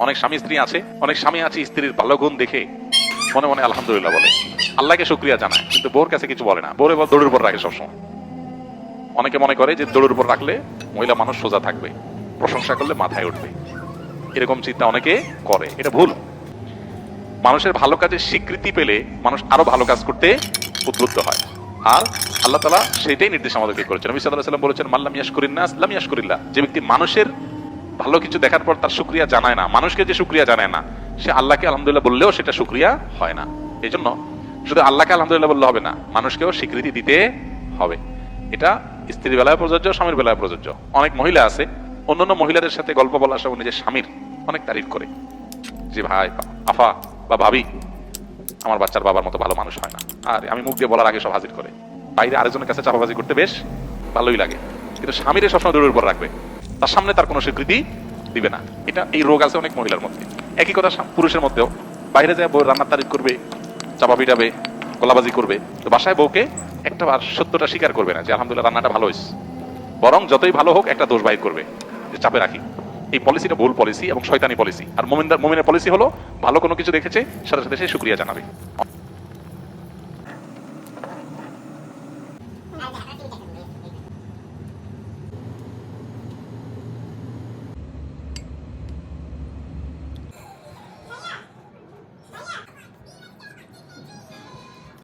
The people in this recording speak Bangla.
অনেক স্বামী স্ত্রী আছে, অনেক স্বামী আছে স্ত্রীর ভালো গুণ দেখে মনে মনে আলহামদুলিল্লাহ বলে, আল্লাহকে শুকরিয়া জানায়, কিন্তু বোর কাছে কিছু বলে না। বোর এবার দৌড়ের উপর রাখে সবসময়। অনেকে মনে করে যে দৌড়ের উপর রাখলে মহিলা মানুষ সোজা থাকবে, প্রশংসা করলে মাথায় উঠবে, এরকম চিন্তা অনেকে করে। এটা ভুল। মানুষের ভালো কাজের স্বীকৃতি পেলে মানুষ আরো ভালো কাজ করতে উদ্বুদ্ধ হয়। আর আল্লাহ তাআলা সেটাই নির্দেশ আমাদেরকে করেছেন। নবী সাল্লাল্লাহু আলাইহি ওয়াসাল্লাম বলেছেন, মাল্লাম ইয়াশকুরিন নাস লাম ইয়াশকুরিল্লাহ। যে ব্যক্তি মানুষের ভালো কিছু দেখার পর তার শুকরিয়া জানায় না, মানুষকে যে শুকরিয়া জানায় না, সে আল্লাহকে আলহামদুলিল্লাহ বললেও সেটা শুকরিয়া হয় না। এই জন্য শুধু আল্লাহকে আলহামদুলিল্লাহ বললে হবে না, মানুষকেও স্বীকৃতি দিতে হবে। এটা স্ত্রীর বেলায় প্রযোজ্য, স্বামীর বেলায় প্রযোজ্য। অনেক মহিলা আছে অন্যান্য মহিলাদের সাথে গল্প বলার সময় নিজের স্বামীর অনেক তারিফ করে, যে ভাই, আফা বা ভাবি, আমার বাচ্চার বাবার মতো ভালো মানুষ হয় না। আর আমি মুখ দিয়ে বলার আগে সব হাজির করে, বাইরে আরেকজনের কাছে চাপাবাজি করতে বেশ ভালোই লাগে, কিন্তু স্বামীরে সবসময় দূরের উপর রাখবে, তার সামনে তার কোনো স্বীকৃতি দিবে না। এটা এই রোগ আছে অনেক মহিলার মধ্যে। একই কথা পুরুষের মধ্যেও, বাইরে যায় বউ রান্নার তারিফ করবে, চাপা পিটাবে, গলাবাজি করবে, তো বাসায় বউকে একটা বার সত্যটা স্বীকার করবে না যে আলহামদুলিল্লাহ রান্নাটা ভালো হয়েছে, বরং যতই ভালো হোক একটা দোষ বাইর করবে যে চাপে রাখি। এই পলিসিটা ভুল পলিসি এবং শয়তানি পলিসি। আর মুমিনের পলিসি হলো ভালো কোনো কিছু দেখেছে সাথে সাথে সে শুকরিয়া জানাবে।